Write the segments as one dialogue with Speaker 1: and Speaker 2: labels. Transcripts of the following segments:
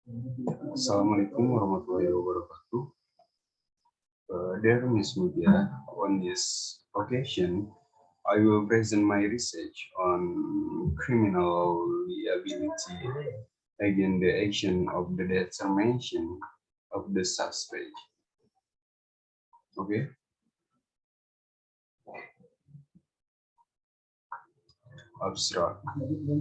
Speaker 1: Assalamualaikum warahmatullahi wabarakatuh. Dear Miss Mudia, on this occasion, I will present my research on criminal liability against the action of the determination of the suspect. Okay. Abstract.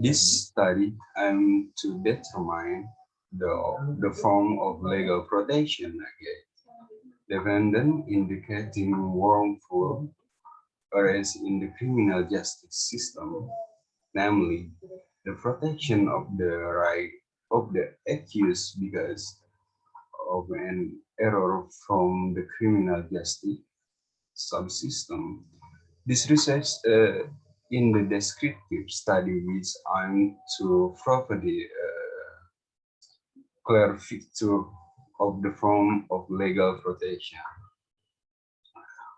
Speaker 1: This study aims to determine the form of legal protection against defendant indicating wrongful arrest in the criminal justice system, namely the protection of the right of the accused because of an error from the criminal justice subsystem. This research in the descriptive study which aimed to provide clarification of the form of legal protection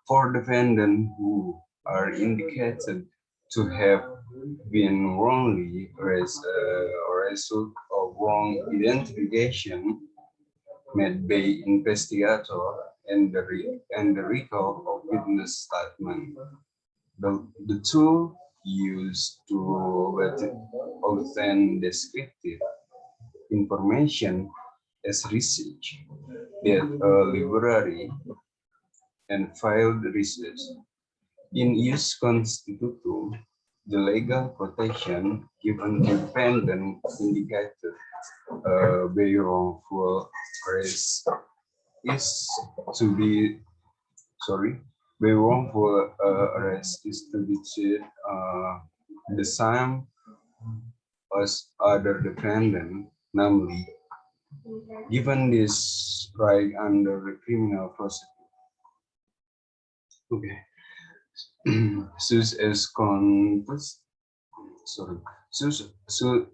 Speaker 1: for defendants who are indicated to have been wrongly arrested or result of wrong identification made by investigator and the recall of witness statement. The tool used to obtain descriptive information as research, that library and filed research. In use constitutum, the legal protection given defendant indicated by wrongful arrest is to be by wrongful arrest is to be treated the same as other defendant, namely given this right under the criminal procedure. Okay. Such as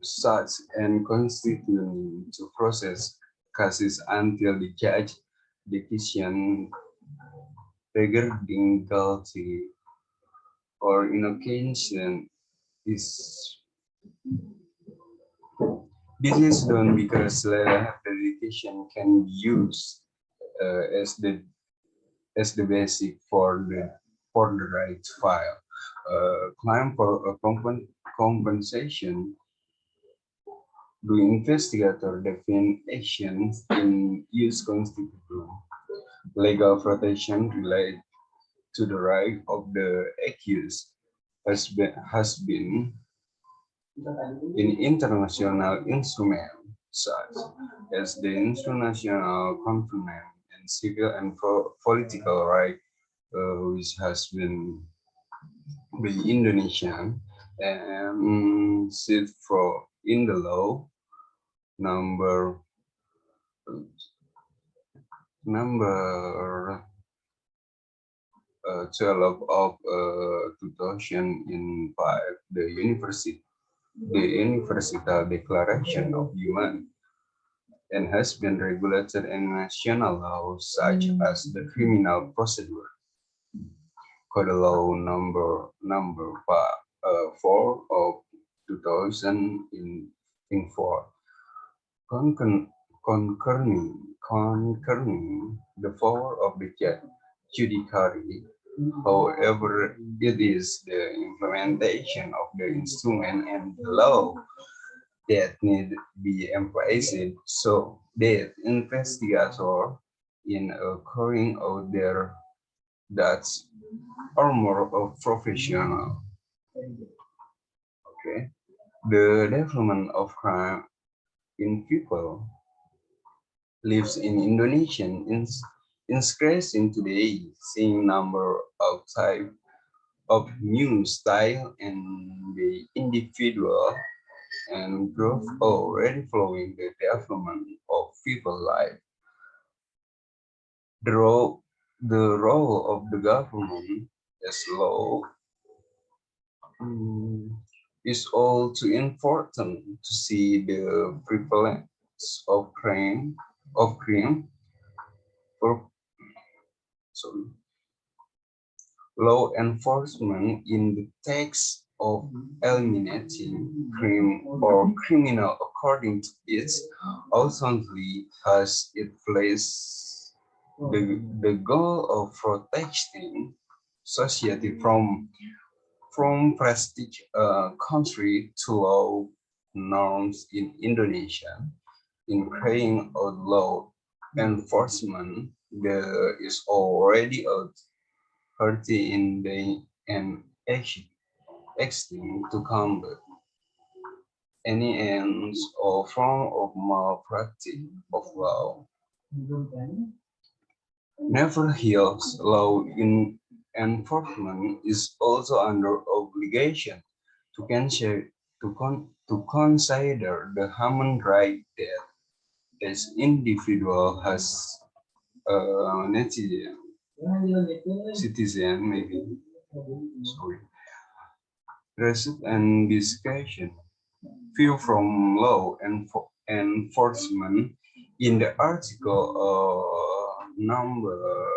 Speaker 1: such and constituting to process cases until the judge decision regarding guilty or innocent is this is done because the dedication can be used as the basic for the right to file claim for a compensation. The investigator definition in use constitute legal protection related to the right of the accused has been in international instruments such as the International Covenant and Civil and Political Right, which has been by Indonesia and set for in the law number 12 of 2005, the Universal Declaration of Human, and has been regulated in national laws such as the Criminal Procedure Code Law number 4 of 2000 in 4. Concerning the power of the judiciary. However, it is the implementation of the instrument and the law that need be emphasized so that investigators in carrying out their that's are more of professional. Okay, the development of crime in people lives in Indonesia increasing today, seeing number of type of new style and the individual and growth already following the development of people life. The role of the government as law is all too important to see the prevalence of crime for law enforcement in the text of eliminating crime or criminal according to its ultimately has it placed the goal of protecting society from prestige country to law norms in Indonesia. In carrying out law enforcement, there is already a party in the and acting to combat any ends or form of malpractice of law. Nevertheless, law in enforcement is also under obligation to consider the human right that as individual has citizen maybe sorry receive and discretion view from law enforcement in the article number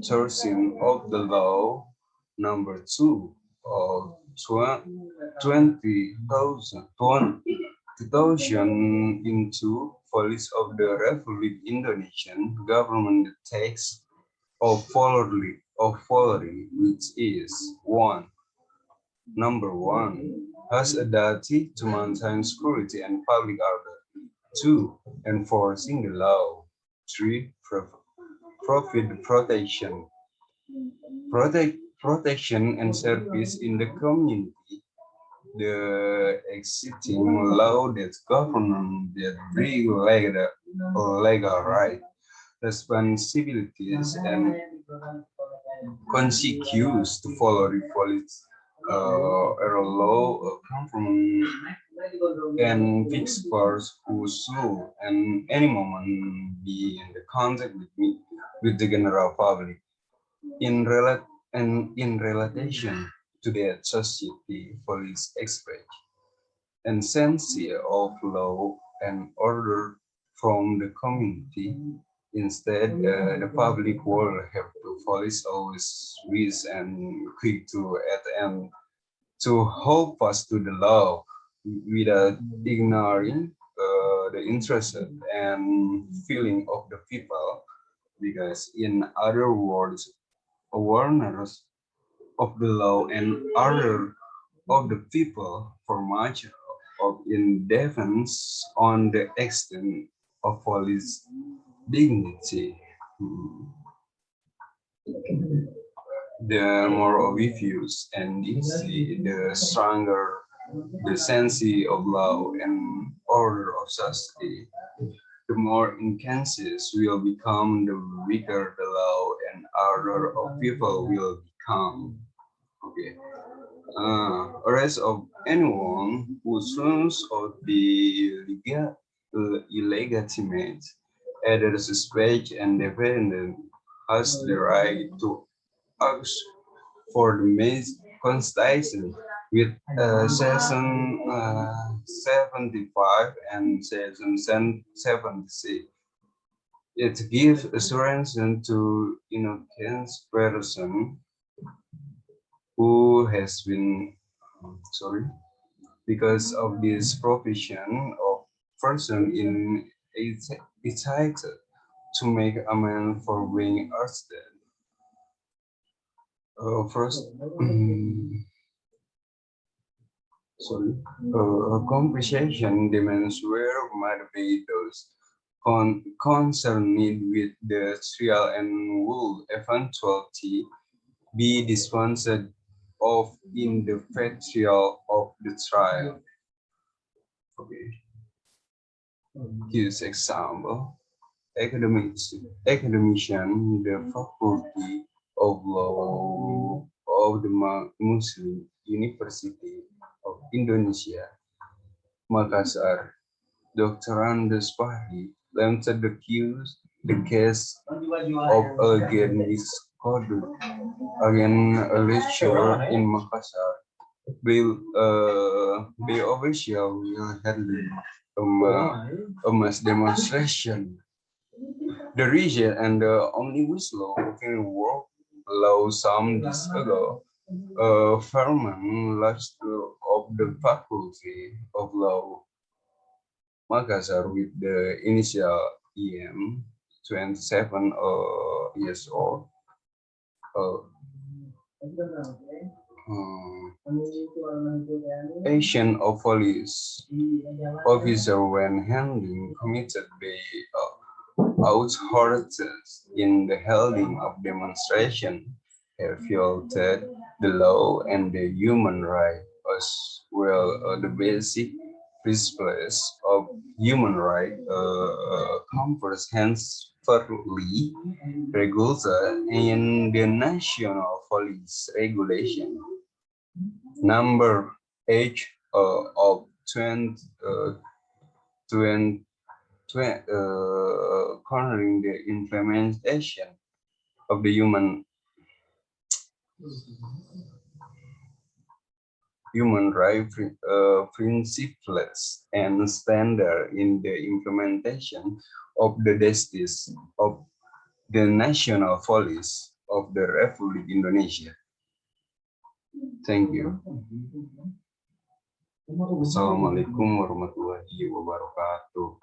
Speaker 1: 13 of the law number 2 of 2000 into Police of the Republic Indonesian government takes of following, which is one. Number one, has a duty to maintain security and public order. Two, enforcing the law. Three, profit protection. Protection and service in the community. The existing law that govern that bring legal right, responsibilities, and consequences to follow the police a law come from and fixed course who should and any moment be in the contact with me with the general public in relation to the society police express and sense of law and order from the community. Instead, the public will have to police always with and quick to attend to hold fast to the law without ignoring the interest and feeling of the people. Because, in other words, awareness of the law and order of the people for much of in defense on the extent of police dignity. The more we use and see, the stronger the sense of law and order of society. The more inconscious will become, the weaker the law and order of people will become. Okay. Arrest of anyone who turns out the illegitimate, either suspect and defendant, has the right to ask for the constitution with section 75 and section 76. It gives assurance to innocent person who has been because of this provision of person in entitled to make amends for being arrested. First, compensation demands where might be those concerned with the trial and will eventually be dispensed of in the trial of the trial. Okay. Here's example. Academician, the Faculty of Law of the Muslim University of Indonesia, Makassar, Dr. Andes Pahri, lamented the case of again misconduct against a lecturer in Makassar. The official will handle a mass demonstration. The region and the omnibus law can work law some days ago. Farman last of of the Faculty of Law Makassar with the initial EM, 27 years old. Asian of police officer when handling committed the authorities in the holding of demonstration have violated the law and the human right as well the basic principles of human right comprehensively regulated in the national police regulation number 8 of 20, 20 cornering the implementation of the human right principles and standard in the implementation of the justice of the national police of the Republic Indonesia. Thank you. Assalamualaikum warahmatullahi wabarakatuh.